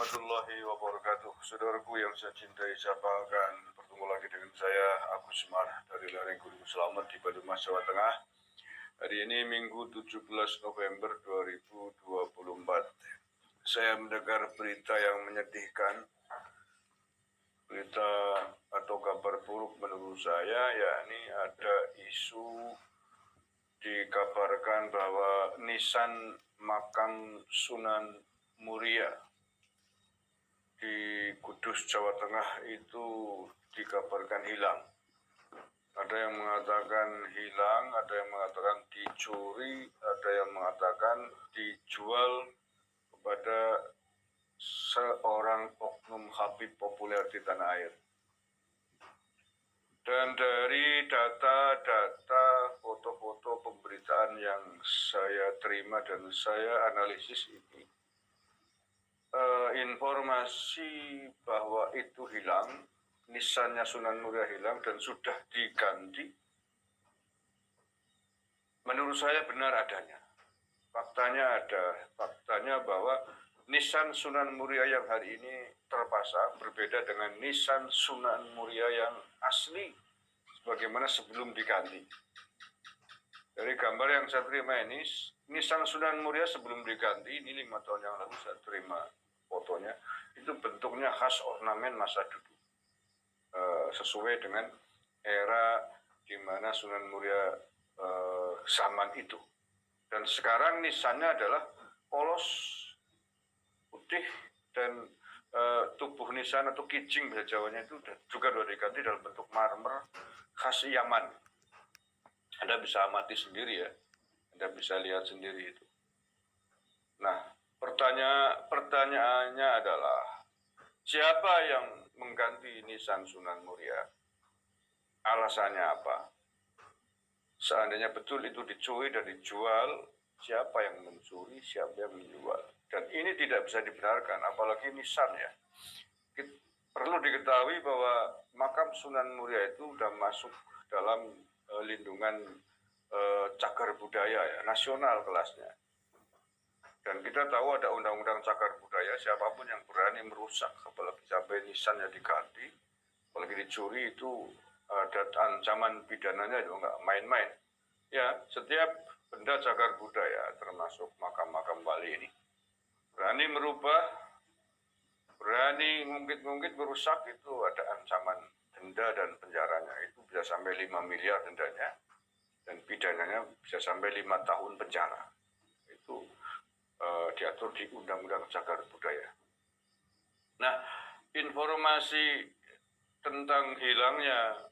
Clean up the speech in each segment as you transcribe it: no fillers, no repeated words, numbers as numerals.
warahmatullahi wabarakatuh. Saudaraku yang saya cintai, saya banggakan bertemu lagi dengan saya, Abu Semar dari lereng Gunung Selamet di Banyumas, Jawa Tengah. Hari ini Minggu 17 November 2024. Saya mendengar berita yang menyedihkan, berita atau kabar buruk menurut saya, yakni ada isu dikabarkan bahwa nisan makam Sunan Muria di Kudus, Jawa Tengah itu dikabarkan hilang. Ada yang mengatakan hilang, ada yang mengatakan dicuri, ada yang mengatakan dijual kepada seorang oknum habib populer di tanah air. Dan dari data-data, foto-foto pemberitaan yang saya terima dan saya analisis ini, informasi bahwa itu hilang, nisannya Sunan Muria hilang dan sudah diganti, menurut saya benar adanya. Faktanya ada, faktanya bahwa nisan Sunan Muria yang hari ini terpasang berbeda dengan nisan Sunan Muria yang asli sebagaimana sebelum diganti. Dari gambar yang saya terima ini, nisan Sunan Muria sebelum diganti, ini 5 tahun yang lalu saya terima fotonya, itu bentuknya khas ornamen masa dulu, sesuai dengan era di mana Sunan Muria zaman itu. Dan sekarang nisannya adalah polos, putih, dan tubuh nisan atau kijing bahasa Jawanya itu juga sudah diganti dalam bentuk marmer khas Yaman. Anda bisa amati sendiri ya, Anda bisa lihat sendiri itu. Nah, pertanyaannya adalah, siapa yang mengganti nisan Sunan Muria? Alasannya apa? Seandainya betul itu dicuri dan dijual, siapa yang mencuri, siapa yang menjual? Dan ini tidak bisa dibenarkan, apalagi nisan ya. Perlu diketahui bahwa makam Sunan Muria itu sudah masuk dalam lindungan cagar budaya ya, nasional kelasnya. Dan kita tahu ada undang-undang cagar budaya, siapapun yang berani merusak, apalagi sampai nisannya diganti, apalagi dicuri, itu ada ancaman pidananya juga nggak main-main. Ya, setiap benda cagar budaya, termasuk makam-makam Bali ini, berani merubah, berani ngungkit-ngungkit, merusak, itu ada ancaman denda dan penjaranya. Itu bisa sampai 5 miliar dendanya, dan pidananya bisa sampai 5 tahun penjara. Itu diatur di Undang-Undang Cagar Budaya. Nah, informasi tentang hilangnya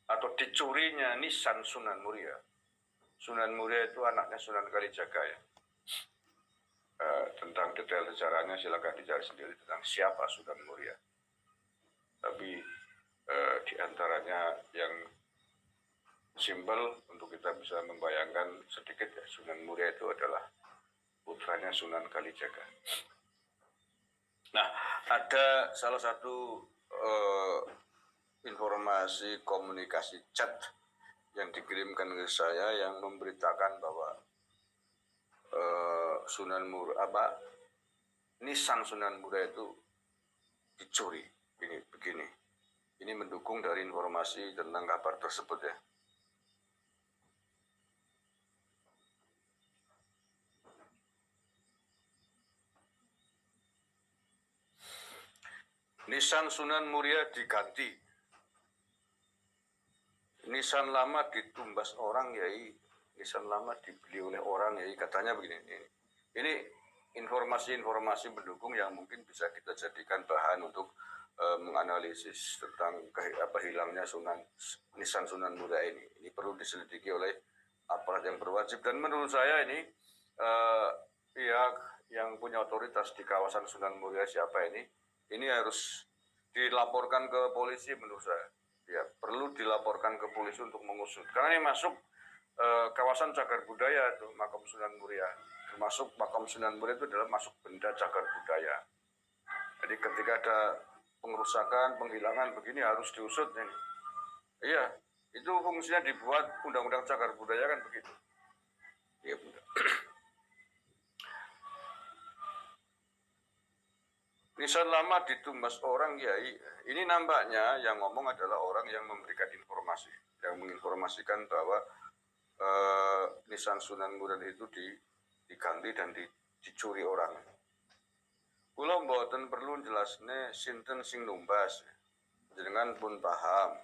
atau dicurinya nisan Sunan Muria. Sunan Muria itu anaknya Sunan Kalijaga ya. Tentang detail sejarahnya silakan dicari sendiri tentang siapa Sunan Muria. Tapi di antaranya yang simpel untuk kita bisa membayangkan sedikit ya, Sunan Muria itu adalah putranya Sunan Kalijaga. Nah, ada salah satu informasi komunikasi chat yang dikirimkan ke saya yang memberitakan bahwa nisan Sunan Muria itu dicuri. Begini. Ini mendukung dari informasi tentang kabar tersebut ya. Nisan Sunan Muria diganti. Nisan lama ditumbas orang yai, nisan lama dibeli oleh orang yai, katanya begini. Ini informasi-informasi mendukung yang mungkin bisa kita jadikan bahan untuk menganalisis tentang hilangnya nisan Sunan Muria ini. Ini perlu diselidiki oleh aparat yang berwajib, dan menurut saya ini pihak yang punya otoritas di kawasan Sunan Muria siapa ini harus dilaporkan ke polisi menurut saya. Ya, perlu dilaporkan ke polisi untuk mengusut. Karena ini masuk kawasan cagar budaya itu, makam Sunan Muria. Termasuk makam Sunan Muria itu adalah masuk benda cagar budaya. Jadi ketika ada pengerusakan, penghilangan begini harus diusut ini. Iya, itu fungsinya dibuat undang-undang cagar budaya kan begitu. Iya, Bunda. Nisan lama ditumbas orang kiai. Ini nampaknya yang ngomong adalah orang yang memberikan informasi, yang menginformasikan bahwa nisan Sunan Muria itu diganti dan dicuri orang. Kula mboten perlu jelasne sinten sing numbas. Jenengan pun paham.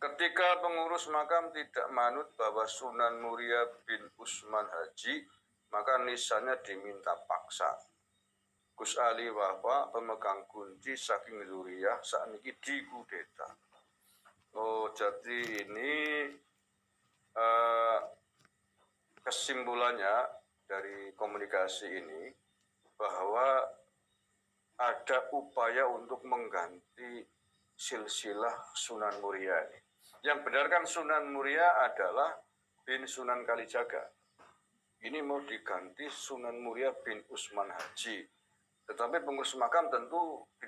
Ketika pengurus makam tidak manut bahwa Sunan Muria bin Usman Haji, maka nisannya diminta paksa. Gus Ali Wafa, pemegang kunci saking zuriyah, sakniki dikudeta. Oh, jadi ini kesimpulannya dari komunikasi ini bahwa ada upaya untuk mengganti silsilah Sunan Muria ini. Yang benar kan Sunan Muria adalah bin Sunan Kalijaga. Ini mau diganti Sunan Muria bin Usman Haji. Tetapi pengurus makam tentu tidak